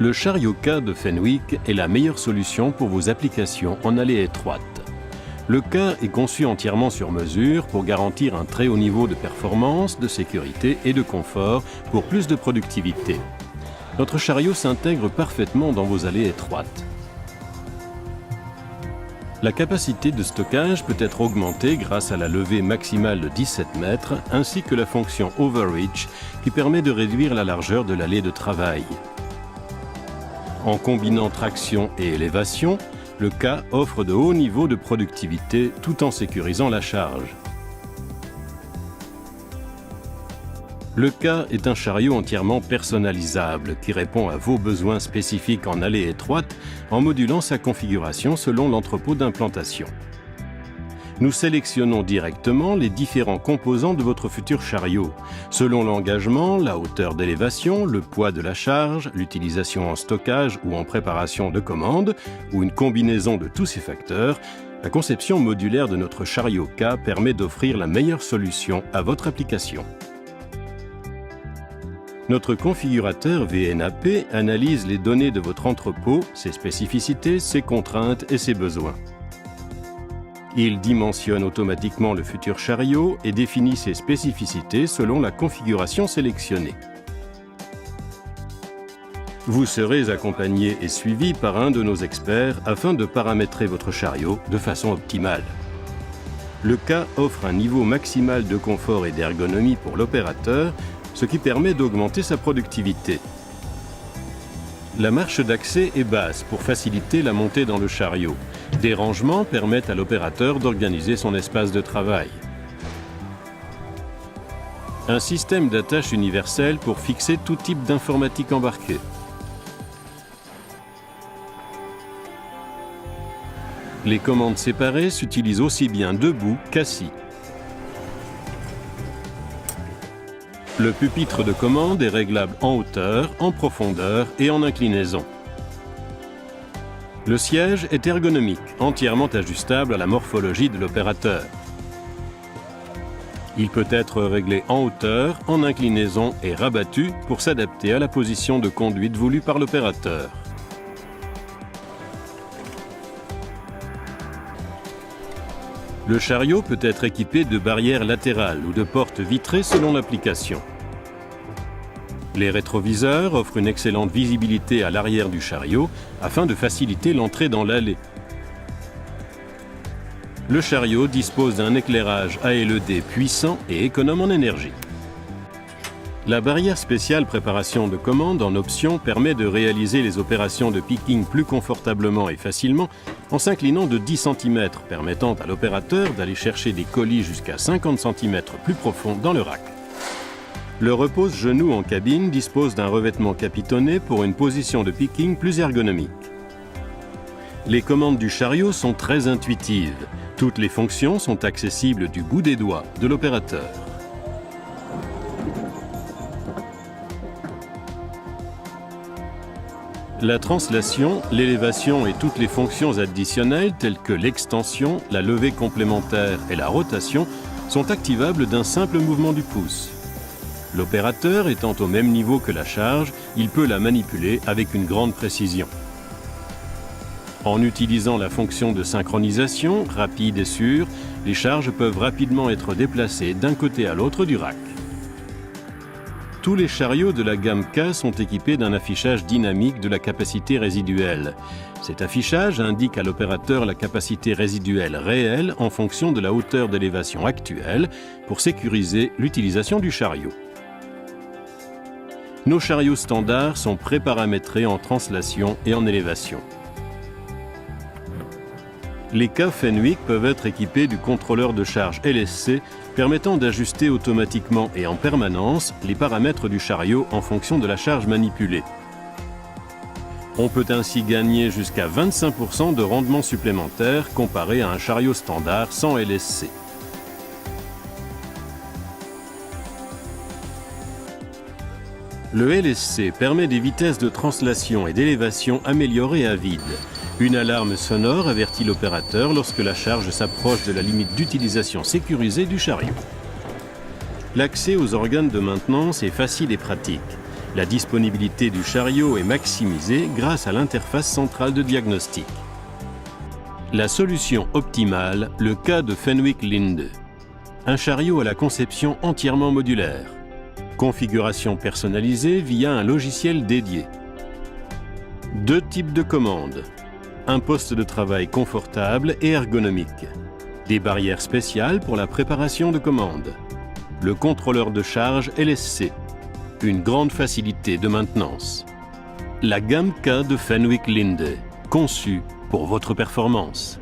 Le chariot K de Fenwick est la meilleure solution pour vos applications en allée étroite. Le K est conçu entièrement sur mesure pour garantir un très haut niveau de performance, de sécurité et de confort pour plus de productivité. Notre chariot s'intègre parfaitement dans vos allées étroites. La capacité de stockage peut être augmentée grâce à la levée maximale de 17 mètres ainsi que la fonction Overreach qui permet de réduire la largeur de l'allée de travail. En combinant traction et élévation, le K offre de hauts niveaux de productivité tout en sécurisant la charge. Le K est un chariot entièrement personnalisable qui répond à vos besoins spécifiques en allée étroite en modulant sa configuration selon l'entrepôt d'implantation. Nous sélectionnons directement les différents composants de votre futur chariot, selon l'engagement, la hauteur d'élévation, le poids de la charge, l'utilisation en stockage ou en préparation de commande, ou une combinaison de tous ces facteurs. La conception modulaire de notre chariot K permet d'offrir la meilleure solution à votre application. Notre configurateur VNAP analyse les données de votre entrepôt, ses spécificités, ses contraintes et ses besoins. Il dimensionne automatiquement le futur chariot et définit ses spécificités selon la configuration sélectionnée. Vous serez accompagné et suivi par un de nos experts afin de paramétrer votre chariot de façon optimale. Le K offre un niveau maximal de confort et d'ergonomie pour l'opérateur, ce qui permet d'augmenter sa productivité. La marche d'accès est basse pour faciliter la montée dans le chariot. Des rangements permettent à l'opérateur d'organiser son espace de travail. Un système d'attache universel pour fixer tout type d'informatique embarquée. Les commandes séparées s'utilisent aussi bien debout qu'assis. Le pupitre de commande est réglable en hauteur, en profondeur et en inclinaison. Le siège est ergonomique, entièrement ajustable à la morphologie de l'opérateur. Il peut être réglé en hauteur, en inclinaison et rabattu pour s'adapter à la position de conduite voulue par l'opérateur. Le chariot peut être équipé de barrières latérales ou de portes vitrées selon l'application. Les rétroviseurs offrent une excellente visibilité à l'arrière du chariot afin de faciliter l'entrée dans l'allée. Le chariot dispose d'un éclairage à LED puissant et économe en énergie. La barrière spéciale préparation de commande en option permet de réaliser les opérations de picking plus confortablement et facilement en s'inclinant de 10 cm, permettant à l'opérateur d'aller chercher des colis jusqu'à 50 cm plus profonds dans le rack. Le repose-genou en cabine dispose d'un revêtement capitonné pour une position de picking plus ergonomique. Les commandes du chariot sont très intuitives. Toutes les fonctions sont accessibles du bout des doigts de l'opérateur. La translation, l'élévation et toutes les fonctions additionnelles telles que l'extension, la levée complémentaire et la rotation sont activables d'un simple mouvement du pouce. L'opérateur étant au même niveau que la charge, il peut la manipuler avec une grande précision. En utilisant la fonction de synchronisation, rapide et sûre, les charges peuvent rapidement être déplacées d'un côté à l'autre du rack. Tous les chariots de la gamme K sont équipés d'un affichage dynamique de la capacité résiduelle. Cet affichage indique à l'opérateur la capacité résiduelle réelle en fonction de la hauteur d'élévation actuelle pour sécuriser l'utilisation du chariot. Nos chariots standards sont préparamétrés en translation et en élévation. Les K Fenwick peuvent être équipés du contrôleur de charge LSC permettant d'ajuster automatiquement et en permanence les paramètres du chariot en fonction de la charge manipulée. On peut ainsi gagner jusqu'à 25% de rendement supplémentaire comparé à un chariot standard sans LSC. Le LSC permet des vitesses de translation et d'élévation améliorées à vide. Une alarme sonore avertit l'opérateur lorsque la charge s'approche de la limite d'utilisation sécurisée du chariot. L'accès aux organes de maintenance est facile et pratique. La disponibilité du chariot est maximisée grâce à l'interface centrale de diagnostic. La solution optimale, le cas de Fenwick Linde. Un chariot à la conception entièrement modulaire. Configuration personnalisée via un logiciel dédié. 2 types de commandes. Un poste de travail confortable et ergonomique. Des barrières spéciales pour la préparation de commandes. Le contrôleur de charge LSC. Une grande facilité de maintenance. La gamme K de Fenwick Linde, conçue pour votre performance.